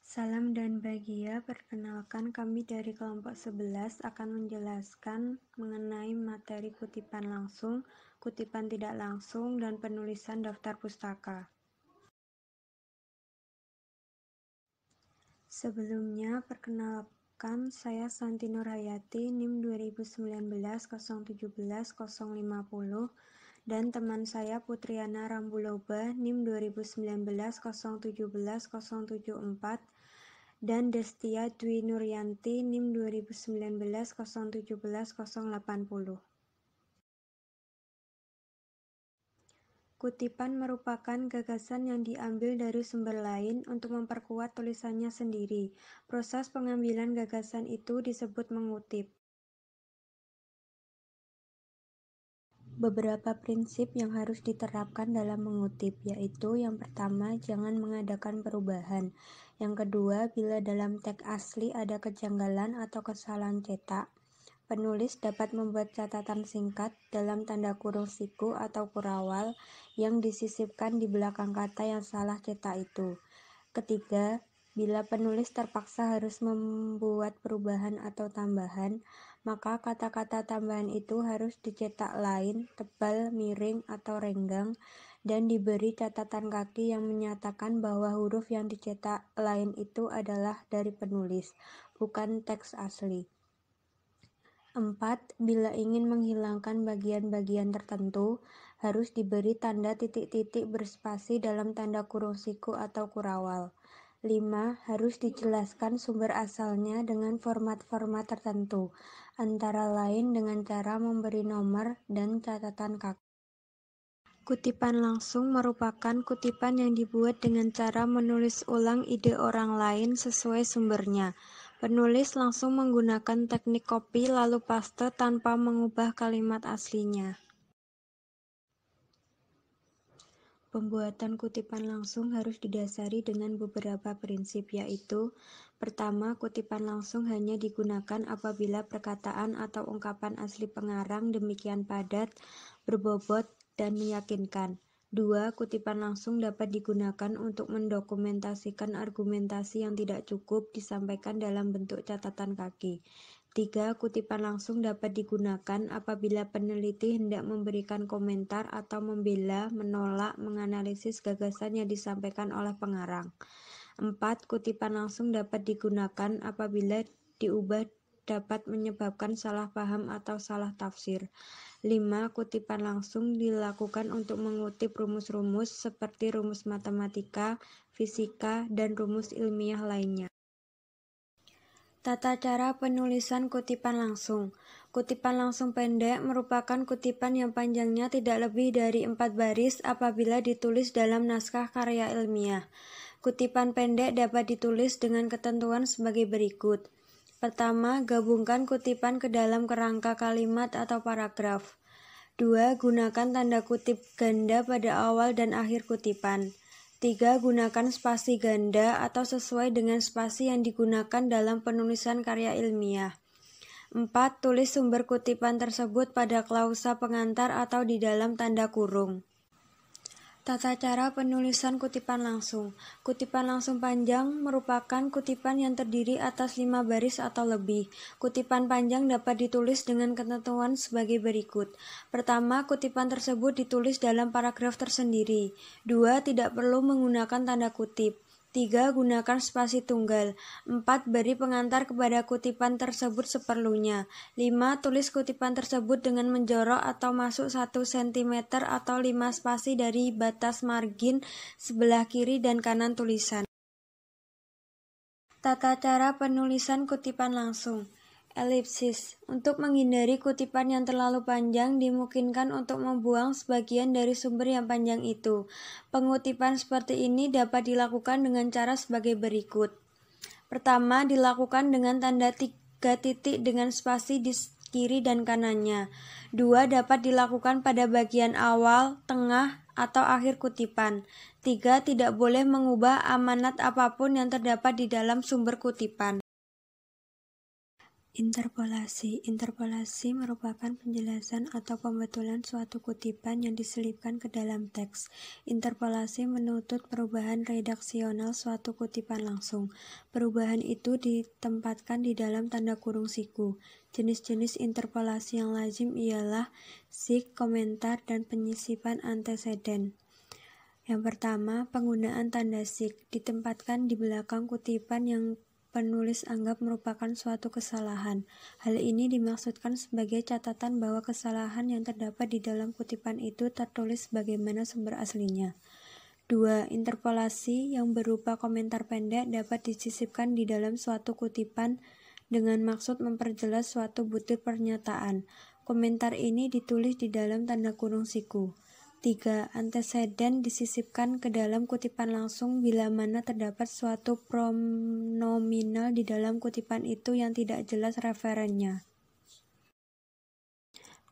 Salam dan bahagia, perkenalkan kami dari kelompok 11 akan menjelaskan mengenai materi kutipan langsung, kutipan tidak langsung, dan penulisan daftar pustaka. Sebelumnya, perkenalkan saya Santi Nurhayati, NIM 2019-017-050, dan teman saya Putriana Rambuloba, NIM 2019-017-074, dan Destia Dwi Nuryanti, NIM 2019-017-080. Kutipan merupakan gagasan yang diambil dari sumber lain untuk memperkuat tulisannya sendiri. Proses pengambilan gagasan itu disebut mengutip. Beberapa prinsip yang harus diterapkan dalam mengutip, yaitu yang pertama, jangan mengadakan perubahan. Yang kedua, bila dalam teks asli ada kejanggalan atau kesalahan cetak, penulis dapat membuat catatan singkat dalam tanda kurung siku atau kurawal yang disisipkan di belakang kata yang salah cetak itu. Ketiga, bila penulis terpaksa harus membuat perubahan atau tambahan, maka kata-kata tambahan itu harus dicetak lain, tebal, miring, atau renggang, dan diberi catatan kaki yang menyatakan bahwa huruf yang dicetak lain itu adalah dari penulis, bukan teks asli. 4. Bila ingin menghilangkan bagian-bagian tertentu, harus diberi tanda titik-titik berspasi dalam tanda kurung siku atau kurawal. 5. Harus dijelaskan sumber asalnya dengan format-format tertentu, antara lain dengan cara memberi nomor dan catatan kaki. Kutipan langsung merupakan kutipan yang dibuat dengan cara menulis ulang ide orang lain sesuai sumbernya. Penulis langsung menggunakan teknik copy lalu paste tanpa mengubah kalimat aslinya. Pembuatan kutipan langsung harus didasari dengan beberapa prinsip, yaitu: pertama, kutipan langsung hanya digunakan apabila perkataan atau ungkapan asli pengarang demikian padat, berbobot, dan meyakinkan. 2. Kutipan langsung dapat digunakan untuk mendokumentasikan argumentasi yang tidak cukup disampaikan dalam bentuk catatan kaki. 3. Kutipan langsung dapat digunakan apabila peneliti hendak memberikan komentar atau membela, menolak, menganalisis gagasan yang disampaikan oleh pengarang. 4. Kutipan langsung dapat digunakan apabila diubah dapat menyebabkan salah paham atau salah tafsir. 5. Kutipan langsung dilakukan untuk mengutip rumus-rumus seperti rumus matematika, fisika, dan rumus ilmiah lainnya. Tata cara penulisan kutipan langsung. Kutipan langsung pendek merupakan kutipan yang panjangnya tidak lebih dari 4 baris apabila ditulis dalam naskah karya ilmiah. Kutipan pendek dapat ditulis dengan ketentuan sebagai berikut. Pertama, gabungkan kutipan ke dalam kerangka kalimat atau paragraf. 2. Gunakan tanda kutip ganda pada awal dan akhir kutipan. 3. Gunakan spasi ganda atau sesuai dengan spasi yang digunakan dalam penulisan karya ilmiah. 4. Tulis sumber kutipan tersebut pada klausa pengantar atau di dalam tanda kurung. Tata cara penulisan kutipan langsung. Kutipan langsung panjang merupakan kutipan yang terdiri atas 5 baris atau lebih. Kutipan panjang dapat ditulis dengan ketentuan sebagai berikut. Pertama, kutipan tersebut ditulis dalam paragraf tersendiri. 2. Tidak perlu menggunakan tanda kutip. 3. Gunakan spasi tunggal. 4. Beri pengantar kepada kutipan tersebut seperlunya. 5. Tulis kutipan tersebut dengan menjorok atau masuk 1 cm atau 5 spasi dari batas margin sebelah kiri dan kanan tulisan. Tata cara penulisan kutipan langsung. Elipsis. Untuk menghindari kutipan yang terlalu panjang, dimungkinkan untuk membuang sebagian dari sumber yang panjang itu. Pengutipan seperti ini dapat dilakukan dengan cara sebagai berikut. Pertama, dilakukan dengan tanda 3 titik dengan spasi di kiri dan kanannya. 2. Dapat dilakukan pada bagian awal, tengah, atau akhir kutipan. 3. Tidak boleh mengubah amanat apapun yang terdapat di dalam sumber kutipan. Interpolasi. Interpolasi merupakan penjelasan atau pembetulan suatu kutipan yang diselipkan ke dalam teks. Interpolasi menuntut perubahan redaksional suatu kutipan langsung. Perubahan itu ditempatkan di dalam tanda kurung siku. Jenis-jenis interpolasi yang lazim ialah sik, komentar, dan penyisipan anteseden. Yang pertama, penggunaan tanda sik ditempatkan di belakang kutipan yang penulis anggap merupakan suatu kesalahan. Hal ini dimaksudkan sebagai catatan bahwa kesalahan yang terdapat di dalam kutipan itu tertulis bagaimana sumber aslinya. 2. Interpolasi yang berupa komentar pendek dapat disisipkan di dalam suatu kutipan dengan maksud memperjelas suatu butir pernyataan. Komentar ini ditulis di dalam tanda kurung siku. 3. Anteseden disisipkan ke dalam kutipan langsung bila mana terdapat suatu pronominal di dalam kutipan itu yang tidak jelas referennya.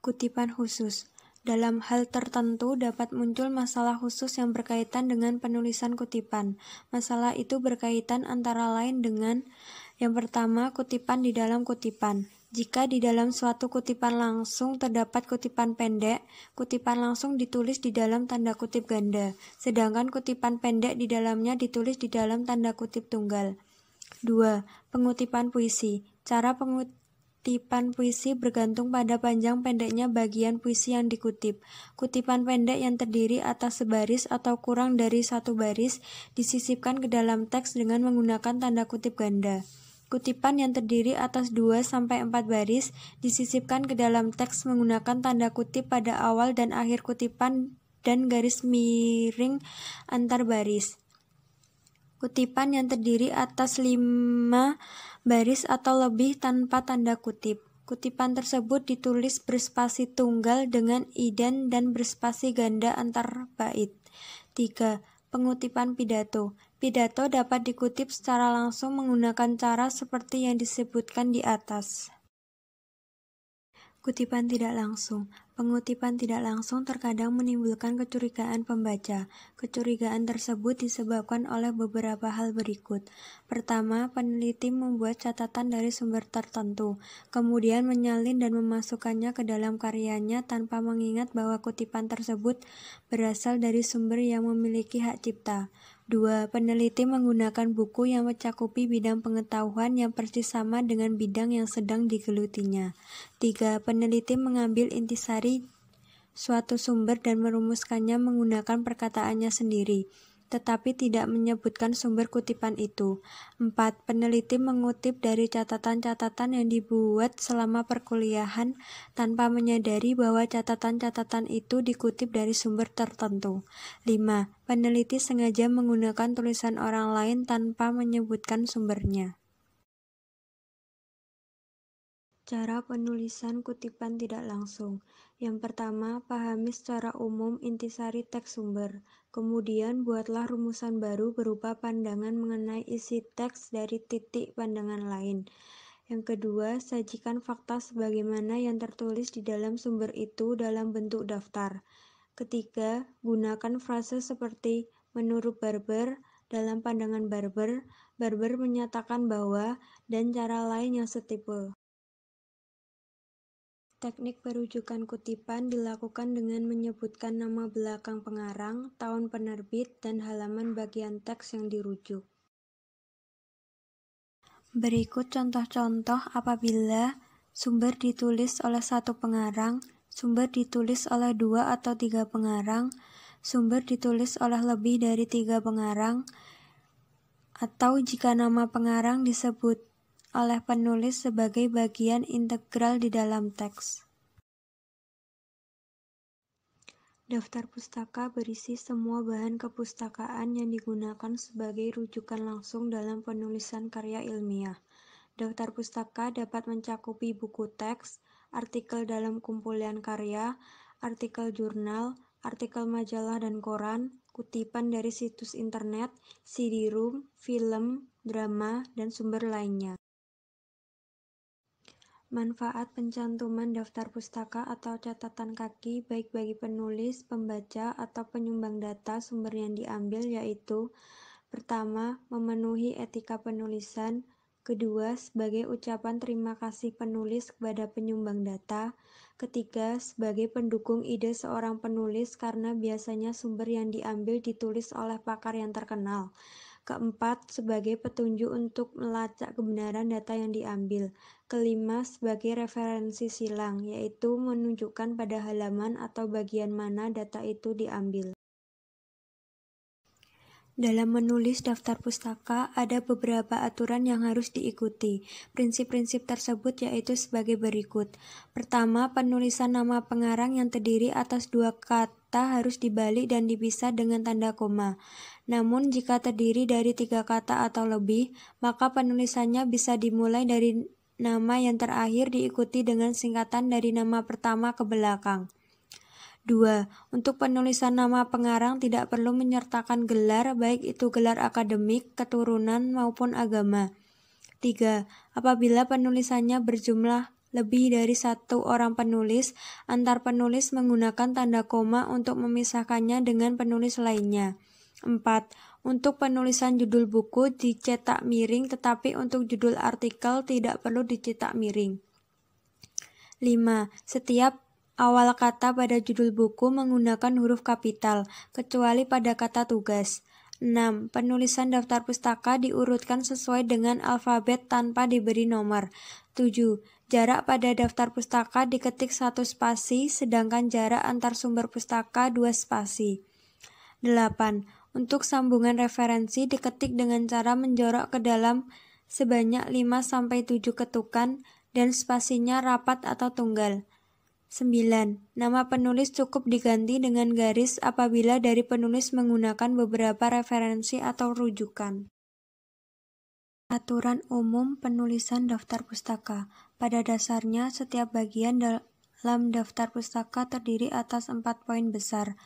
Kutipan khusus. Dalam hal tertentu dapat muncul masalah khusus yang berkaitan dengan penulisan kutipan. Masalah itu berkaitan antara lain dengan yang pertama, kutipan di dalam kutipan. Jika di dalam suatu kutipan langsung terdapat kutipan pendek, kutipan langsung ditulis di dalam tanda kutip ganda, sedangkan kutipan pendek di dalamnya ditulis di dalam tanda kutip tunggal. 2. Pengutipan puisi. Cara pengutipan puisi bergantung pada panjang pendeknya bagian puisi yang dikutip. Kutipan pendek yang terdiri atas sebaris atau kurang dari satu baris disisipkan ke dalam teks dengan menggunakan tanda kutip ganda. Kutipan yang terdiri atas 2-4 baris disisipkan ke dalam teks menggunakan tanda kutip pada awal dan akhir kutipan dan garis miring antar baris. Kutipan yang terdiri atas 5 baris atau lebih tanpa tanda kutip. Kutipan tersebut ditulis berspasi tunggal dengan idan dan berspasi ganda antar bait. 3. Pengutipan pidato. Pidato dapat dikutip secara langsung menggunakan cara seperti yang disebutkan di atas. Kutipan tidak langsung. Pengutipan tidak langsung terkadang menimbulkan kecurigaan pembaca. Kecurigaan tersebut disebabkan oleh beberapa hal berikut. Pertama, peneliti membuat catatan dari sumber tertentu, kemudian menyalin dan memasukkannya ke dalam karyanya tanpa mengingat bahwa kutipan tersebut berasal dari sumber yang memiliki hak cipta. 2. Peneliti menggunakan buku yang mencakupi bidang pengetahuan yang persis sama dengan bidang yang sedang digelutinya. 3. Peneliti mengambil intisari suatu sumber dan merumuskannya menggunakan perkataannya sendiri, tetapi tidak menyebutkan sumber kutipan itu. 4. Peneliti mengutip dari catatan-catatan yang dibuat selama perkuliahan tanpa menyadari bahwa catatan-catatan itu dikutip dari sumber tertentu. 5. Peneliti sengaja menggunakan tulisan orang lain tanpa menyebutkan sumbernya. Cara penulisan kutipan tidak langsung. Yang pertama, pahami secara umum intisari teks sumber. Kemudian, buatlah rumusan baru berupa pandangan mengenai isi teks dari titik pandangan lain. Yang kedua, sajikan fakta sebagaimana yang tertulis di dalam sumber itu dalam bentuk daftar. Ketiga, gunakan frase seperti menurut Barber, dalam pandangan Barber, Barber menyatakan bahwa, dan cara lain yang setipe. Teknik perujukan kutipan dilakukan dengan menyebutkan nama belakang pengarang, tahun penerbit, dan halaman bagian teks yang dirujuk. Berikut contoh-contoh apabila sumber ditulis oleh satu pengarang, sumber ditulis oleh 2 atau 3 pengarang, sumber ditulis oleh lebih dari 3 pengarang, atau jika nama pengarang disebut oleh penulis sebagai bagian integral di dalam teks. Daftar pustaka berisi semua bahan kepustakaan yang digunakan sebagai rujukan langsung dalam penulisan karya ilmiah. Daftar pustaka dapat mencakupi buku teks, artikel dalam kumpulan karya, artikel jurnal, artikel majalah dan koran, kutipan dari situs internet, CD-ROM, film, drama, dan sumber lainnya. Manfaat pencantuman daftar pustaka atau catatan kaki baik bagi penulis, pembaca, atau penyumbang data sumber yang diambil yaitu: pertama, memenuhi etika penulisan, Kedua, sebagai ucapan terima kasih penulis kepada penyumbang data. Ketiga, sebagai pendukung ide seorang penulis karena biasanya sumber yang diambil ditulis oleh pakar yang terkenal. Keempat, sebagai petunjuk untuk melacak kebenaran data yang diambil. Kelima, sebagai referensi silang, yaitu menunjukkan pada halaman atau bagian mana data itu diambil. Dalam menulis daftar pustaka, ada beberapa aturan yang harus diikuti. Prinsip-prinsip tersebut yaitu sebagai berikut. Pertama, penulisan nama pengarang yang terdiri atas 2 kata harus dibalik dan dipisah dengan tanda koma. Namun, jika terdiri dari 3 kata atau lebih, maka penulisannya bisa dimulai dari nama yang terakhir diikuti dengan singkatan dari nama pertama ke belakang. 2. Untuk penulisan nama pengarang tidak perlu menyertakan gelar, baik itu gelar akademik, keturunan, maupun agama. 3. Apabila penulisannya berjumlah lebih dari 1 orang penulis, antar penulis menggunakan tanda koma untuk memisahkannya dengan penulis lainnya. 4. Untuk penulisan judul buku dicetak miring, tetapi untuk judul artikel tidak perlu dicetak miring. 5. Setiap awal kata pada judul buku menggunakan huruf kapital, kecuali pada kata tugas. 6. Penulisan daftar pustaka diurutkan sesuai dengan alfabet tanpa diberi nomor. 7. Jarak pada daftar pustaka diketik 1 spasi, sedangkan jarak antar sumber pustaka 2 spasi. 8. Untuk sambungan referensi diketik dengan cara menjorok ke dalam sebanyak 5-7 ketukan dan spasinya rapat atau tunggal. 9. Nama penulis cukup diganti dengan garis apabila dari penulis menggunakan beberapa referensi atau rujukan. Aturan umum penulisan daftar pustaka. Pada dasarnya, setiap bagian dalam daftar pustaka terdiri atas 4 poin besar.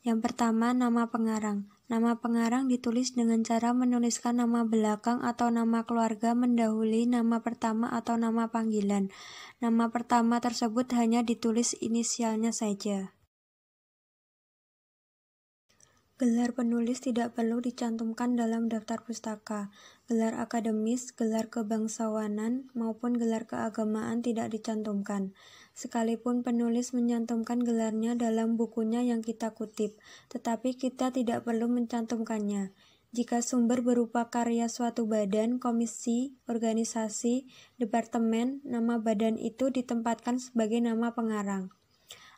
Yang pertama, nama pengarang. Nama pengarang ditulis dengan cara menuliskan nama belakang atau nama keluarga mendahului nama pertama atau nama panggilan. Nama pertama tersebut hanya ditulis inisialnya saja. Gelar penulis tidak perlu dicantumkan dalam daftar pustaka. Gelar akademis, gelar kebangsawanan, maupun gelar keagamaan tidak dicantumkan. Sekalipun penulis menyantumkan gelarnya dalam bukunya yang kita kutip, tetapi kita tidak perlu mencantumkannya. Jika sumber berupa karya suatu badan, komisi, organisasi, departemen, nama badan itu ditempatkan sebagai nama pengarang.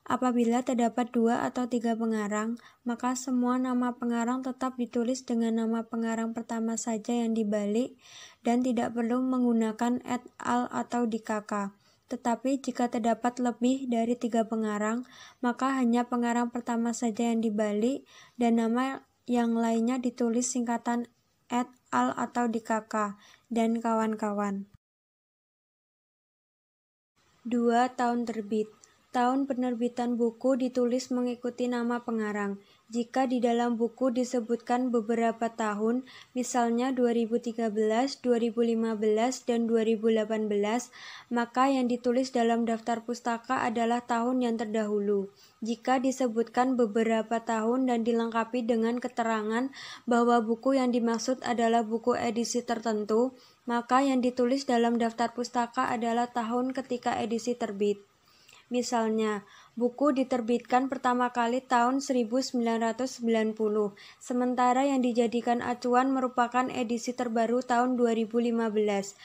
Apabila terdapat 2 atau 3 pengarang, maka semua nama pengarang tetap ditulis dengan nama pengarang pertama saja yang dibalik dan tidak perlu menggunakan et al atau di KK. Tetapi jika terdapat lebih dari 3 pengarang, maka hanya pengarang pertama saja yang dibalik dan nama yang lainnya ditulis singkatan et al atau di KK dan kawan-kawan. 2. Tahun terbit. Tahun penerbitan buku ditulis mengikuti nama pengarang. Jika di dalam buku disebutkan beberapa tahun, misalnya 2013, 2015, dan 2018, maka yang ditulis dalam daftar pustaka adalah tahun yang terdahulu. Jika disebutkan beberapa tahun dan dilengkapi dengan keterangan bahwa buku yang dimaksud adalah buku edisi tertentu, maka yang ditulis dalam daftar pustaka adalah tahun ketika edisi terbit. Misalnya, buku diterbitkan pertama kali tahun 1990, sementara yang dijadikan acuan merupakan edisi terbaru tahun 2015.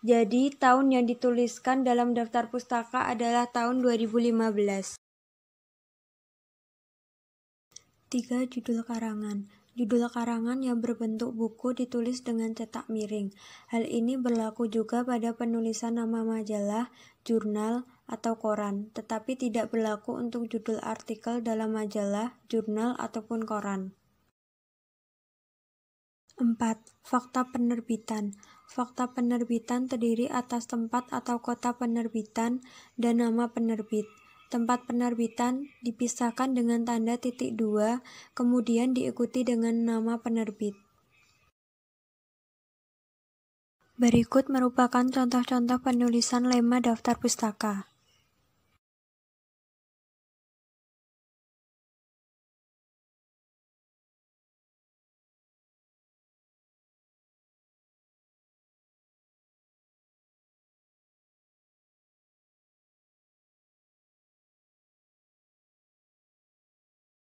Jadi, tahun yang dituliskan dalam daftar pustaka adalah tahun 2015. 3. Judul karangan. Judul karangan yang berbentuk buku ditulis dengan cetak miring. Hal ini berlaku juga pada penulisan nama majalah, jurnal, atau koran, tetapi tidak berlaku untuk judul artikel dalam majalah, jurnal, ataupun koran. 4. Fakta penerbitan. Fakta penerbitan terdiri atas tempat atau kota penerbitan dan nama penerbit. Tempat penerbitan dipisahkan dengan tanda titik 2, kemudian diikuti dengan nama penerbit. Berikut merupakan contoh-contoh penulisan lema daftar pustaka.